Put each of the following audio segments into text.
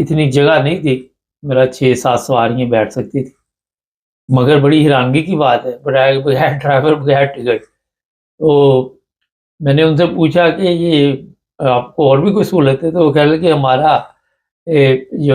اتنی جگہ نہیں تھی، میرا 6-7 سواریاں بیٹھ سکتی تھی، مگر بڑی حیرانگی کی بات ہے بغیر ڈرائیور بغیر ٹکٹ۔ تو میں نے ان سے پوچھا کہ یہ آپ کو اور بھی کوئی سہولت ہے؟ تو وہ کہہ رہے کہ ہمارا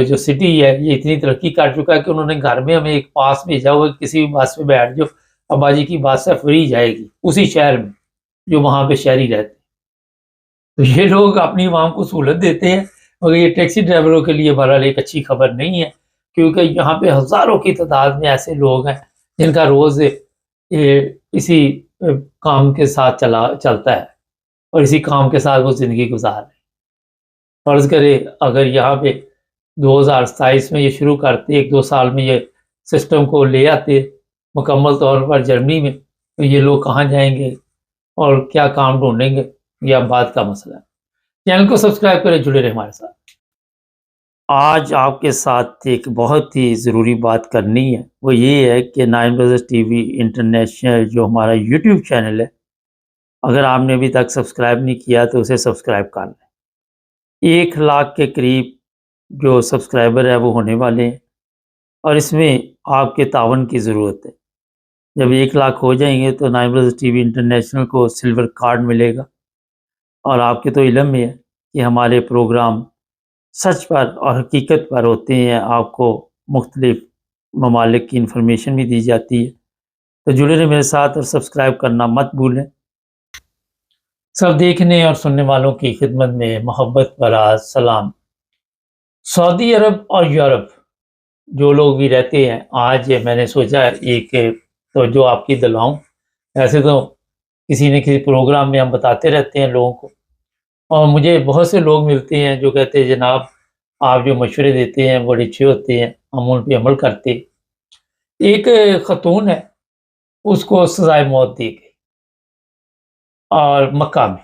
جو سٹی ہے یہ اتنی ترقی کر چکا ہے کہ انہوں نے گھر میں ہمیں ایک پاس بھیجا ہوا ہے، کسی بھی بس پہ بیٹھ جاؤ، ابا جی کی بس ہے، فری جائے گی اسی شہر میں جو وہاں پہ شہری رہتے ہیں۔ تو یہ لوگ اپنی عوام کو سہولت دیتے ہیں، مگر یہ ٹیکسی ڈرائیوروں کے لیے بہرحال ایک اچھی خبر نہیں ہے، کیونکہ یہاں پہ ہزاروں کی تعداد میں ایسے لوگ ہیں جن کا روز اسی کام کے ساتھ چلتا ہے اور اسی کام کے ساتھ وہ زندگی گزار رہے ہیں۔ فرض کرے اگر یہاں پہ 2027 میں یہ شروع کرتے، 1-2 سال میں یہ سسٹم کو لے آتے مکمل طور پر جرمنی میں، تو یہ لوگ کہاں جائیں گے اور کیا کام ڈھونڈیں گے؟ یہ اب بات کا مسئلہ ہے۔ چینل کو سبسکرائب کریں، جڑے رہیں ہمارے ساتھ۔ آج آپ کے ساتھ ایک بہت ہی ضروری بات کرنی ہے، وہ یہ ہے کہ 9 بزرز ٹی وی انٹرنیشنل جو ہمارا یوٹیوب چینل ہے، اگر آپ نے ابھی تک سبسکرائب نہیں کیا تو اسے سبسکرائب کر لیں۔ 1 لاکھ کے قریب جو سبسکرائبر ہے وہ ہونے والے ہیں، اور اس میں آپ کے تعاون کی ضرورت ہے۔ جب 1 لاکھ ہو جائیں گے تو 9 بزرز ٹی وی انٹرنیشنل کو سلور کارڈ ملے گا، اور آپ کے تو علم میں ہے کہ ہمارے پروگرام سچ پر اور حقیقت پر ہوتے ہیں، آپ کو مختلف ممالک کی انفارمیشن بھی دی جاتی ہے۔ تو جڑے رہیں میرے ساتھ اور سبسکرائب کرنا مت بھولیں۔ سب دیکھنے اور سننے والوں کی خدمت میں محبت بھرا سلام۔ سعودی عرب اور یورپ جو لوگ بھی رہتے ہیں، آج میں نے سوچا ایک توجہ آپ کی دلاؤں۔ ایسے تو کسی نہ کسی پروگرام میں ہم بتاتے رہتے ہیں لوگوں کو، اور مجھے بہت سے لوگ ملتے ہیں جو کہتے ہیں جناب آپ جو مشورے دیتے ہیں بڑے اچھے ہوتے ہیں، ہم ان پہ عمل کرتے۔ ایک خاتون ہے، اس کو سزائے موت دی گئی، اور مکہ میں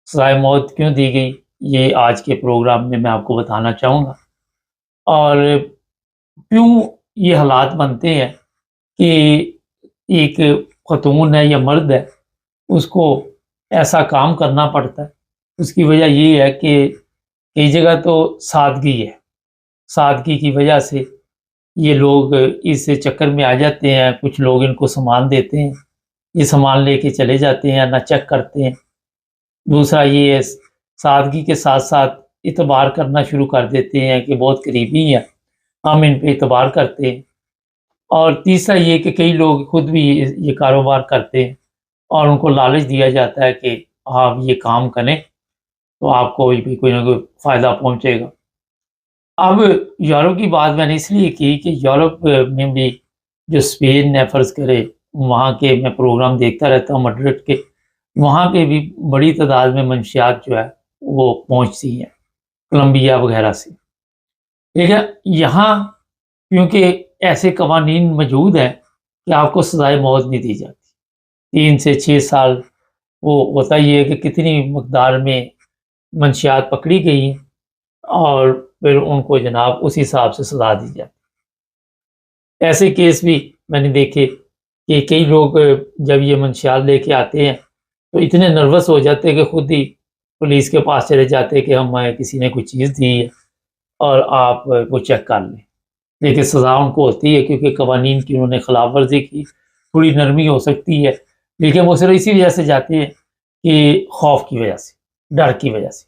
سزائے موت کیوں دی گئی یہ آج کے پروگرام میں آپ کو بتانا چاہوں گا، اور کیوں یہ حالات بنتے ہیں کہ ایک خاتون ہے یا مرد ہے اس کو ایسا کام کرنا پڑتا ہے۔ اس کی وجہ یہ ہے کہ کئی جگہ تو سادگی ہے، سادگی کی وجہ سے یہ لوگ اس چکر میں آ جاتے ہیں۔ کچھ لوگ ان کو سامان دیتے ہیں، یہ سامان لے کے چلے جاتے ہیں، نہ چیک کرتے ہیں۔ دوسرا یہ ہے سادگی کے ساتھ ساتھ اعتبار کرنا شروع کر دیتے ہیں کہ بہت قریبی ہیں، ہم ان پہ اعتبار کرتے ہیں۔ اور تیسرا یہ کہ کئی لوگ خود بھی یہ کاروبار کرتے ہیں، اور ان کو لالچ دیا جاتا ہے کہ آپ یہ کام کریں تو آپ کو کوئی نہ کوئی فائدہ پہنچے گا۔ اب یورپ کی بات میں نے اس لیے کی کہ یورپ میں بھی جو اسپین ہے، فرض کرے وہاں کے میں پروگرام دیکھتا رہتا ہوں مڈرڈ کے، وہاں پہ بھی بڑی تعداد میں منشیات جو ہے وہ پہنچتی ہیں کولمبیا وغیرہ سے۔ لیکن یہاں کیونکہ ایسے قوانین موجود ہیں کہ آپ کو سزائے موت نہیں دی جاتی، 3 سے 6 سال، وہ ہوتا یہ ہے کہ کتنی مقدار میں منشیات پکڑی گئی ہیں اور پھر ان کو جناب اسی حساب سے سزا دی جاتی۔ ایسے کیس بھی میں نے دیکھے کہ کئی لوگ جب یہ منشیات لے کے آتے ہیں تو اتنے نروس ہو جاتے ہیں کہ خود ہی پولیس کے پاس چلے جاتے ہیں کہ ہمیں کسی نے کوئی چیز دی ہے اور آپ وہ چیک کر لیں، لیکن سزا ان کو ہوتی ہے کیونکہ قوانین کی انہوں نے خلاف ورزی کی۔ تھوڑی نرمی ہو سکتی ہے، لیکن وہ صرف اسی وجہ سے جاتے ہیں کہ خوف کی وجہ سے، ڈر کی وجہ سے۔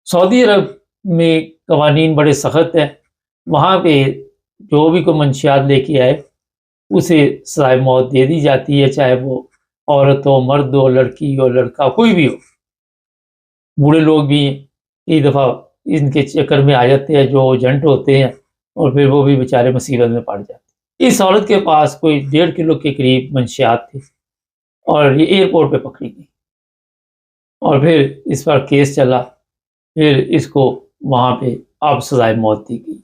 سعودی عرب میں قوانین بڑے سخت ہیں، وہاں پہ جو بھی کوئی منشیات لے کے آئے اسے سزائے موت دے دی جاتی ہے، چاہے وہ عورت ہو، مرد ہو، لڑکی ہو، لڑکا، کوئی بھی ہو۔ بوڑھے لوگ بھی کئی دفعہ ان کے چکر میں آ جاتے ہیں جو ایجنٹ ہوتے ہیں، اور پھر وہ بھی بیچارے مصیبت میں پڑ جاتے ہیں۔ اس عورت کے پاس کوئی 1.5 کلو کے قریب منشیات تھے، اور یہ ایئرپورٹ پہ پکڑی گئی، اور پھر اس پر کیس چلا، پھر اس کو وہاں پہ اب سزائے موت دی گئی۔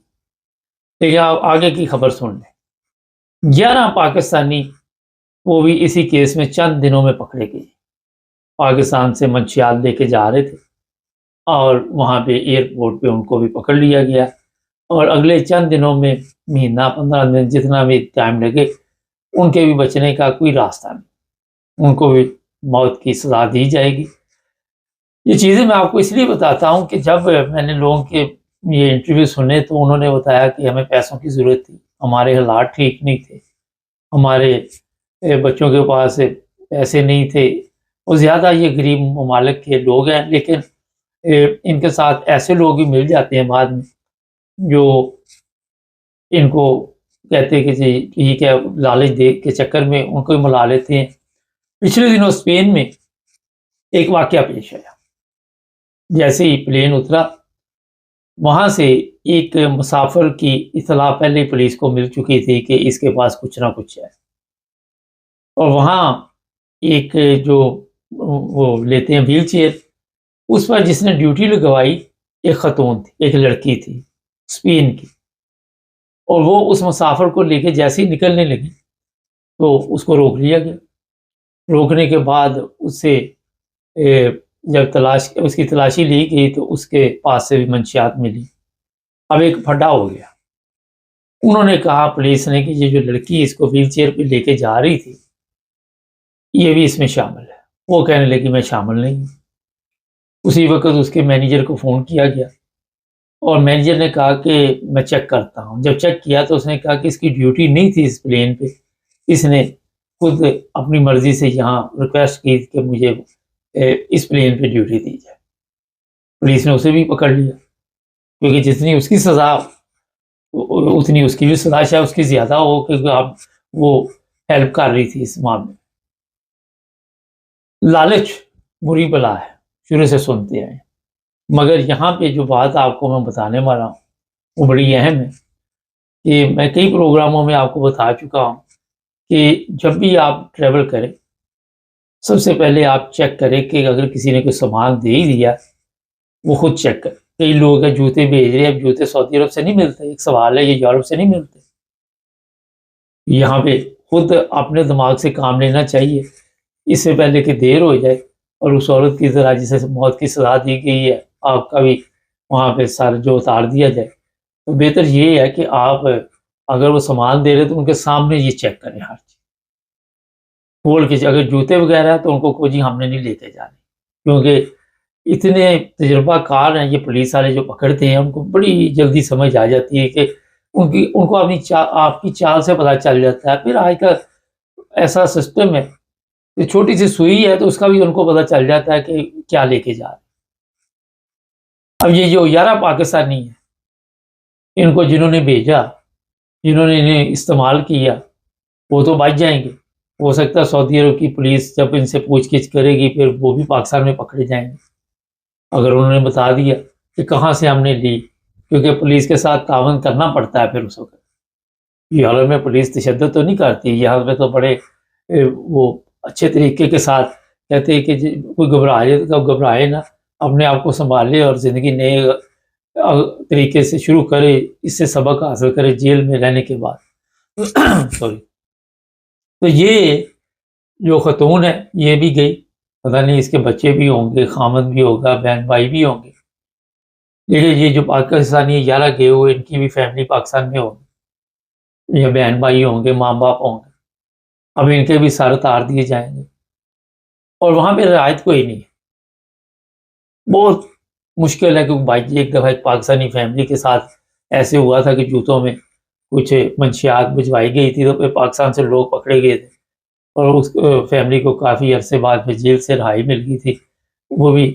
لیکن آپ آگے کی خبر سن لیں، 11 پاکستانی وہ بھی اسی کیس میں چند دنوں میں پکڑے گئے۔ پاکستان سے منشیات لے کے جا رہے تھے، اور وہاں پہ ایئرپورٹ پہ ان کو بھی پکڑ لیا گیا، اور اگلے چند دنوں میں، مہینہ 15 دن جتنا بھی ٹائم لگے، ان کے بھی بچنے کا کوئی راستہ نہیں، ان کو بھی موت کی سزا دی جائے گی۔ یہ چیزیں میں آپ کو اس لیے بتاتا ہوں کہ جب میں نے لوگوں کے یہ انٹرویو سنے تو انہوں نے بتایا کہ ہمیں پیسوں کی ضرورت تھی، ہمارے حالات ٹھیک نہیں تھے، ہمارے بچوں کے پاس پیسے نہیں تھے، اور زیادہ یہ غریب ممالک کے لوگ ہیں، لیکن ان کے ساتھ ایسے لوگ بھی مل جاتے ہیں بعد میں جو ان کو کہتے ہیں کہ جی ٹھیک ہے، لالچ دے کے چکر میں ان کو ملا لیتے ہیں۔ پچھلے دنوں اسپین میں ایک واقعہ پیش آیا، جیسے ہی پلین اترا وہاں سے ایک مسافر کی اطلاع پہلے پولیس کو مل چکی تھی کہ اس کے پاس کچھ نہ کچھ ہے، اور وہاں ایک جو وہ لیتے ہیں ویل چیئر، اس پر جس نے ڈیوٹی لگوائی ایک خاتون تھی، ایک لڑکی تھی اسپین کی، اور وہ اس مسافر کو لے کے جیسے ہی نکلنے لگی تو اس کو روک لیا گیا۔ روکنے کے بعد اس سے جب اس کی تلاشی لی گئی تو اس کے پاس سے بھی منشیات ملی۔ اب ایک پھڈا ہو گیا، انہوں نے کہا پولیس نے کہ یہ جو لڑکی اس کو ویل چیئر پہ لے کے جا رہی تھی یہ بھی اس میں شامل ہے۔ وہ کہنے لگی میں شامل نہیں ہوں۔ اسی وقت اس کے مینیجر کو فون کیا گیا اور مینیجر نے کہا کہ میں چیک کرتا ہوں۔ جب چیک کیا تو اس نے کہا کہ اس کی ڈیوٹی نہیں تھی اس پلین پہ، اس نے خود اپنی مرضی سے یہاں ریکویسٹ کی کہ مجھے اس پلین پہ ڈیوٹی دی جائے۔ پولیس نے اسے بھی پکڑ لیا، کیونکہ جتنی اس کی سزا اتنی اس کی بھی سزا شاید اس کی زیادہ ہو، کیونکہ اب وہ ہیلپ کر رہی تھی اس معاملے۔ لالچ بری بلا ہے، شروع سے سنتے ہیں، مگر یہاں پہ جو بات آپ کو میں بتانے والا ہوں وہ بڑی اہم ہے کہ میں کئی پروگراموں میں آپ کو بتا چکا ہوں کہ جب بھی آپ ٹریول کریں سب سے پہلے آپ چیک کریں کہ اگر کسی نے کوئی سامان دے ہی دیا وہ خود چیک کریں۔ کئی لوگ ہیں جوتے بھیج رہے ہیں، اب جوتے سعودی عرب سے نہیں ملتے، ایک سوال ہے یہ یورپ سے نہیں ملتے۔ یہاں پہ خود اپنے دماغ سے کام لینا چاہیے اس سے پہلے کہ دیر ہو جائے اور اس عورت کی طرح جسے موت کی سزا دی گئی ہے آپ کا بھی وہاں پہ سر جو اتار دیا جائے۔ تو بہتر یہ ہے کہ آپ اگر وہ سامان دے رہے تو ان کے سامنے یہ چیک کریں ہر چیز کھول کے۔ اگر جوتے وغیرہ ہے تو ان کو جی ہم نے نہیں لے کے جانے، کیونکہ اتنے تجربہ کار ہیں یہ پولیس والے جو پکڑتے ہیں، ان کو بڑی جلدی سمجھ آ جاتی ہے کہ ان کو آپ کی چال سے پتہ چل جاتا ہے۔ پھر آج کا ایسا سسٹم ہے کہ چھوٹی سی سوئی ہے تو اس کا بھی ان کو پتہ چل جاتا ہے کہ کیا لے کے جا رہے۔ اب یہ جو 11 پاکستانی ہیں ان کو جنہوں نے بھیجا، جنہوں نے انہیں استعمال کیا، وہ تو بچ جائیں گے۔ ہو سکتا ہے سعودی عرب کی پولیس جب ان سے پوچھ گچھ کرے گی پھر وہ بھی پاکستان میں پکڑے جائیں گے اگر انہوں نے بتا دیا کہ کہاں سے ہم نے لی، کیونکہ پولیس کے ساتھ تعاون کرنا پڑتا ہے۔ پھر اس وقت یورپ میں پولیس تشدد تو نہیں کرتی، یہاں پہ تو بڑے وہ اچھے طریقے کے ساتھ کہتے ہیں کہ کوئی گھبرائے تو گھبرائے نہ، اپنے آپ کو سنبھالے اور زندگی نئے طریقے سے شروع کرے، اس سے سبق حاصل کرے جیل میں رہنے کے بعد۔ سوری۔ تو یہ جو خاتون ہے یہ بھی گئی، پتہ نہیں اس کے بچے بھی ہوں گے، خامد بھی ہوگا، بہن بھائی بھی ہوں گے، لیکن یہ جو پاکستانی 11 گئے ہوئے ان کی بھی فیملی پاکستان میں ہوگی، یا بہن بھائی ہوں گے، ماں باپ ہوں گے۔ اب ان کے بھی سر اتار دیے جائیں گے، اور وہاں پہ رعایت کوئی نہیں ہے۔ بہت مشکل ہے کہ بھائی ایک دفعہ ایک پاکستانی فیملی کے ساتھ ایسے ہوا تھا کہ جوتوں میں کچھ منشیات بھجوائی گئی تھی تو پھر پاکستان سے لوگ پکڑے گئے تھے اور اس فیملی کو کافی عرصے بعد میں جیل سے رہائی مل گئی تھی، وہ بھی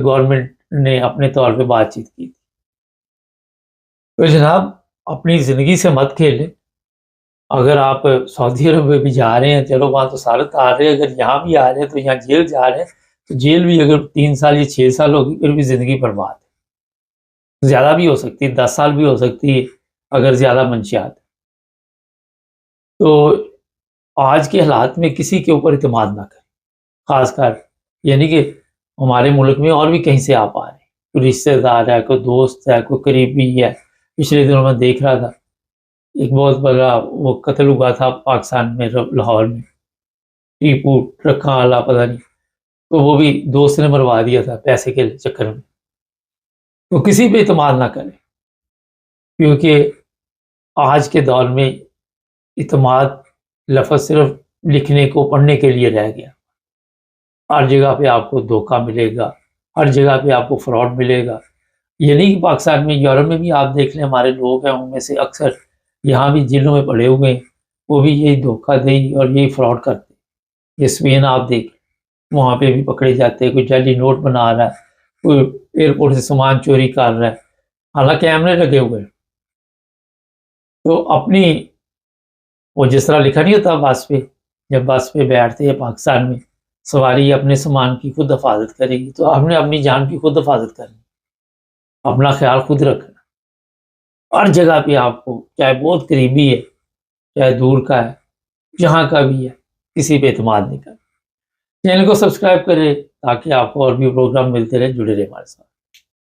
گورنمنٹ نے اپنے طور پہ بات چیت کی تھی۔ تو جناب اپنی زندگی سے مت کھیلیں۔ اگر آپ سعودی عرب میں بھی جا رہے ہیں چلو وہاں تو سالت آ رہے ہیں، اگر یہاں بھی آ رہے ہیں تو یہاں جیل جا رہے ہیں تو جیل بھی اگر 3 سال یا 6 سال ہوگی پھر بھی زندگی برباد ہے، زیادہ بھی ہو سکتی ہے، 10 سال بھی ہو سکتی ہے اگر زیادہ منشیات۔ تو آج کے حالات میں کسی کے اوپر اعتماد نہ کریں، خاص کر یعنی کہ ہمارے ملک میں اور بھی کہیں سے آپ آ رہے ہیں، کوئی رشتہ دار ہے، کوئی دوست ہے، کوئی قریبی ہے۔ پچھلے دنوں میں دیکھ رہا تھا ایک بہت بڑا وہ قتل ہوا تھا پاکستان میں، لاہور میں، ٹیپو رکھا والا پتہ نہیں، تو وہ بھی دوست نے مروا دیا تھا پیسے کے چکر میں۔ تو کسی پہ اعتماد نہ کریں، کیونکہ آج کے دور میں اعتماد لفظ صرف لکھنے کو پڑھنے کے لیے رہ گیا۔ ہر جگہ پہ آپ کو دھوکہ ملے گا، ہر جگہ پہ آپ کو فراڈ ملے گا، یہ نہیں کہ پاکستان میں، یورپ میں بھی آپ دیکھ لیں ہمارے لوگ ہیں، ان میں سے اکثر یہاں بھی جیلوں میں پڑے ہوئے ہیں، وہ بھی یہی دھوکہ دہی اور یہی فراڈ کرتے ہیں۔ اسپین آپ دیکھ، وہاں پہ بھی پکڑے جاتے ہیں، کوئی جعلی نوٹ بنا رہا ہے، کوئی ایئرپورٹ سے سامان چوری کر رہا ہے، حالانکہ کیمرے لگے ہوئے ہیں۔ تو اپنی، وہ جس طرح لکھا نہیں ہوتا بس پہ، جب بس پہ بیٹھتے ہیں پاکستان میں، سواری اپنے سامان کی خود حفاظت کرے گی، تو ہم نے اپنی جان کی خود حفاظت کرنی، اپنا خیال خود رکھنا۔ ہر جگہ پہ آپ کو، چاہے بہت قریبی ہے چاہے دور کا ہے، جہاں کا بھی ہے، کسی پہ اعتماد نہیں کرنا۔ چینل کو سبسکرائب کریں تاکہ آپ کو اور بھی پروگرام ملتے رہے، جڑے رہے ہمارے ساتھ۔